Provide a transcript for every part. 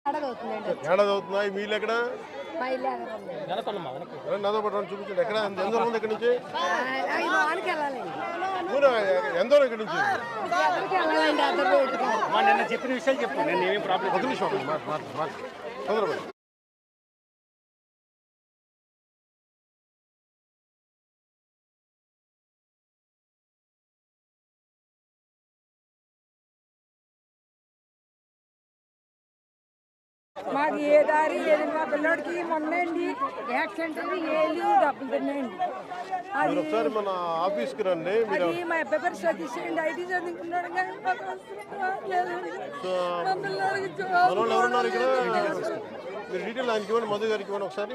ఏడాది అవుతుందా? మీ ఇల్లు ఎక్కడ? నాతో పాటు చూపించండి. ఎక్కడ ఎంత దూరం ఉంది ఇక్కడ నుంచి? ఎంత దూరం ఇక్కడ నుంచి? నిన్న చెప్పిన విషయాలు చెప్పు. నేను ఏమేమి ప్రాబ్లం ఒక నిమిషం తొందరపడి. మాకు ఏ దారి లేదు. మా పిల్లడికి మొన్నండి యాక్సిడెంట్ ఏళ్ళు డబ్బులు తిన్నాయండి. అది ఒకసారి మన ఆఫీస్కి రండి. అది మా అబ్బాయి పేరు సతీష్ అండి. ఐటీ చదువుకున్నాడు కానీ మా పిల్లడికి ఎవరున్నారు ఇక్కడ? మీరు డీటెయిల్ ఆయనకి ఇవ్వండి, మధు గారికి ఇవ్వండి ఒకసారి.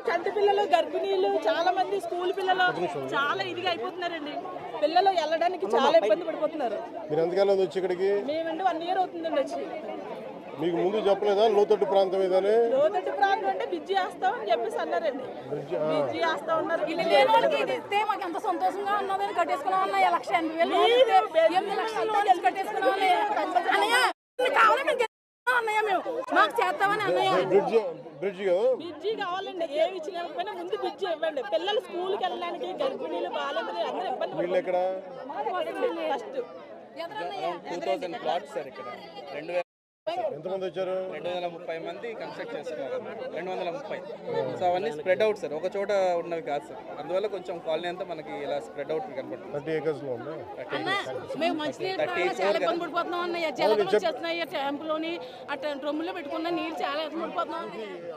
చంటి పిల్లలు, గర్భిణీలు, చాలా మంది స్కూల్ పిల్లలు చాలా ఇదిగా అయిపోతున్నారండి. పిల్లలు వెళ్ళడానికి చాలా ఇబ్బంది పడిపోతున్నారు. మీరు ఎంతకాలం వచ్చి ఇక్కడికి? మేమండి 1 year అవుతుందండి వచ్చి. మీకు ముందు చెప్పలేదా లోతట్టు ప్రాంతం ఏదని? లోతట్టు ప్రాంతం అంటే బ్రిడ్జి వేస్తాం అని చెప్పేసి అన్నారండి. బ్రిడ్జి వేస్తా ఉన్నారు. మాకు ఎంత సంతోషంగా ఉన్నదని కట్టేసుకున్నాం అన్న 1,80,000 కట్టేసుకున్నాం అన్నయ్య. మేము మాకు చేస్తామని అన్నయ్య. బ్రిడ్జి కావాలండి. ఏమి ఇచ్చినా ముందు బ్రిడ్జి ఇవ్వండి. పిల్లలు స్కూల్కి వెళ్ళడానికి, గర్భిణీలు, బాలింతలు అందరూ ఇబ్బంది పడుతున్నారు. ఫస్ట్ 2000 ప్లాట్స్ సార్ ఇక్కడ. ఎంతమంది వచ్చారు? 230 మంది కన్స్ట్రక్ట్ చేస్తున్నారు. 230. సో అవన్నీ స్ప్రెడ్ అవుట్ సార్, ఒక చోట ఉన్నవి కాదు సార్. అందువల్ల కొంచెం కాలనీ అంతా మనకి ఇలా స్ప్రెడ్ అవుట్ కనపడుతుంది. 30 acres లో ఉంది. మేము మంచినీళ్ళు చాలా ఇబ్బంది పడిపోతున్నాం అన్నయ్య. జలగలు వచ్చేస్తున్నాయి ట్యాంపులోని, అట్లా డ్రమ్ములో పెట్టుకున్న నీళ్ళు చాలా ఇబ్బంది పడిపోతున్నాం.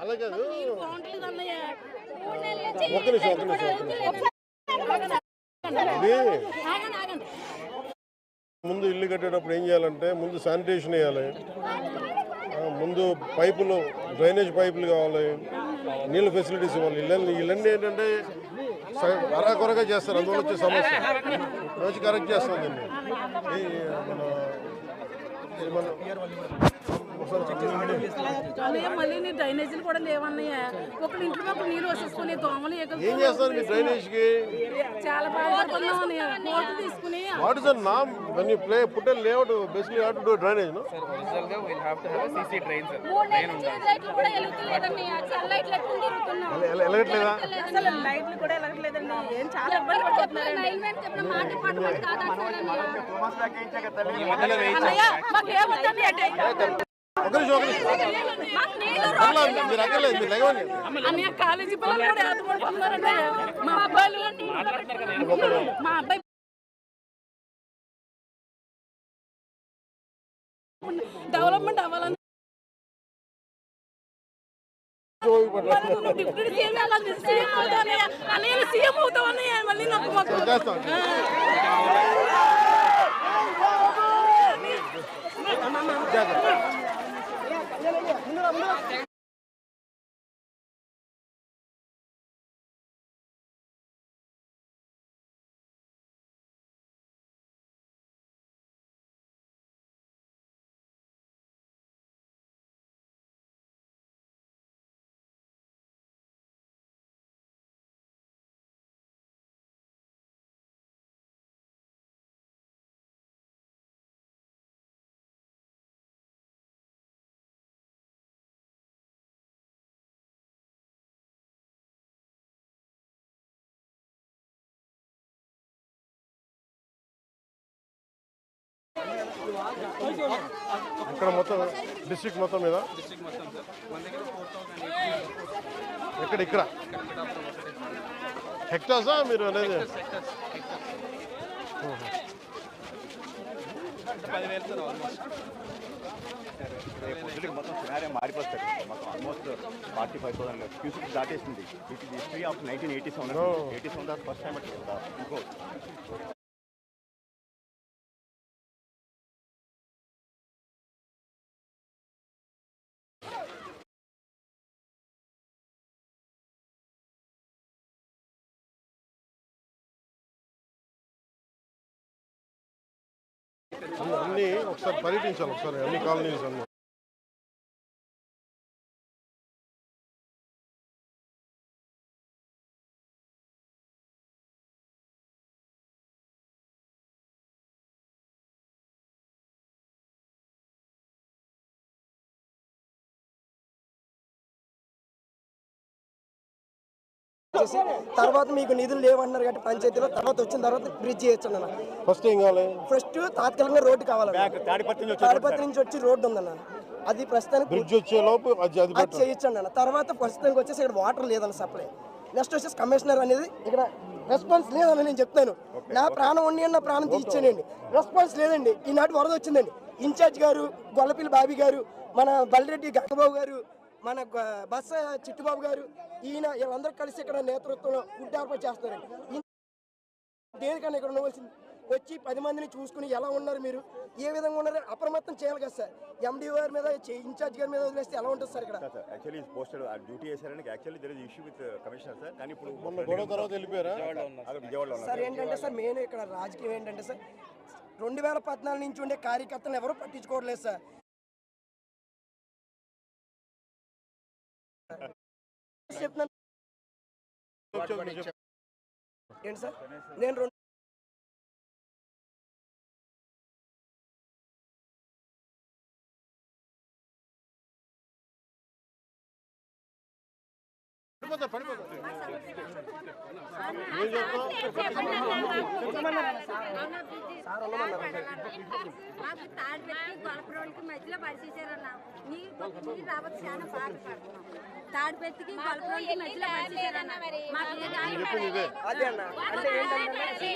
అలాగే బాగుంటలేదు అన్నయ్య. ఒక్క నిమిషం. ముందు ఇల్లు కట్టేటప్పుడు ఏం చేయాలంటే ముందు శానిటేషన్ వేయాలి, ముందు పైపులు, డ్రైనేజ్ పైపులు కావాలి, నీళ్ళ ఫెసిలిటీస్ ఇవ్వాలి. ఇవన్నీ ఏంటంటే అరాకొరగా చేస్తారు. అందువల్ల వచ్చే సమస్య రోజు కరెక్ట్ చేస్తాం దీన్ని. మళ్ళీ డ్రైనేజీలు కూడా లేవన్నయ్య. ఒకళ్ళు ఇంట్లో ఒకళ్ళు నీళ్ళు వచ్చేసుకుని దోమలు ఏం చేస్తారు మీ డ్రైనేజ్ కి? చాలా బాధపడుతున్నాం అన్నయ్య. కోర్టు తీసుకుని what is the name when you play put a layout basically you have to do drainage, no? Sir, original ga we'll have to have a CC drain sir. drain లైట్లు కూడా ఎలుగుతలేదన్నయ్య. Sun light లెట్టుకుని తిరుగుతున్నాం. ఎలగట్లేదా? అసలు లైట్లు కూడా ఎలగట్లేదండి. ఏం చాలా ఇబ్బంది పడుతున్నారు. లైన్ మ్యాన్ చెప్పిన మాట డిపార్ట్మెంట్ కాదంటారన్నయ్య. మాకు ఏమొద్దని అన్నయ్య. కాలేజీ పిల్లలు కూడా ఏర్పడుతున్నారన్నయ్య. మా అబ్బాయి డెవలప్మెంట్ అవ్వాలని డిప్యూటీ సీఎం అవుతానయ్య. అన్నయ్య సీఎం అవుతామన్నయ్య. మళ్ళీ నాకు మాకు ఇక్కడ మొత్తం డిస్ట్రిక్ట్ మొత్తం మీద ఇక్కడ హెక్టార్సా మీరు అనేది? 10,000 సార్ ఆల్మోస్ట్. మొత్తం సినారియో మారిపోతుంది. మొత్తం ఆల్మోస్ట్ 45,000 క్యూసిక్ దాటేసింది. It is history of 1987. 87 first time అట్లా ఇంకో అన్నీ ఒకసారి పర్యటించాలి, ఒకసారి అన్ని కాలనీస్ అన్నీ. చేసి తర్వాత మీకు నిధులు లేవన్నారు కాబట్టి పంచాయతీలో తర్వాత వచ్చిన తర్వాత బ్రిడ్జ్ చేయొచ్చు అన్న. ఫస్ట్ ఏం కావాలి? ఫస్ట్ తాత్కాలికంగా రోడ్డు కావాలన్న. తాడిపత్రి నుంచి వచ్చి రోడ్డు ఉందన్న, అది ప్రస్తుతానికి బ్రిడ్జ్ వచ్చే లోపు అది చేయొచ్చండి అన్న. తర్వాత ప్రస్తుతానికి వచ్చేసి ఇక్కడ వాటర్ లేదన్న సప్లై. నెక్స్ట్ వచ్చేసి కమిషనర్ అనేది ఇక్కడ రెస్పాన్స్ లేదని నేను చెప్తాను. నా ప్రాణం ఉండి నా ప్రాణం తీర్చానండి, రెస్పాన్స్ లేదండి. ఈనాటి వరద వచ్చిందండి. ఇన్ఛార్జ్ గారు గొల్లపిల్లి బాబీ గారు, మన బల్లిరెడ్డి గంగబాబు గారు, మన బస్స చిట్టుబాబు గారు, ఈయన వీళ్ళందరూ కలిసి ఇక్కడ నేతృత్వంలో ఫుడ్ ఏర్పాటు చేస్తారండి. దేనికన్నా ఇక్కడ ఉండవలసింది వచ్చి 10 మందిని చూసుకుని ఎలా ఉన్నారు, మీరు ఏ విధంగా ఉన్నారు అప్రమత్తం చేయాలి కదా సార్. ఎండి గారి మీద ఇన్ఛార్జ్ గారి మీద వదిలేస్తే ఎలా ఉంటుంది సార్ ఇక్కడ? యాక్చువల్లీ పోస్టెడ్ డ్యూటీ చేశారని actually there is issue with commissioner sir. కానీ ఇప్పుడు మొన్న గొడవ తర్వాత వెళ్ళిపోయారా? విజయవాడలో సార్ ఏంటంటే సార్ మెయిన్ ఇక్కడ రాజకీయం ఏంటంటే సార్ 2014 నుంచి ఉండే కార్యకర్తలు ఎవరు పట్టించుకోవట్లేదు సార్. చెప్తున్నాను ఏంటి సార్, నేను మధ్యలో పరిచేసారన్న రాబోతు చాలా బాధపడుతున్నాం. తాడిపెత్తికి గొల్లపురంకి మధ్యలో పరిచేసారన్న. అదే అన్న అంటే ఏంటంటే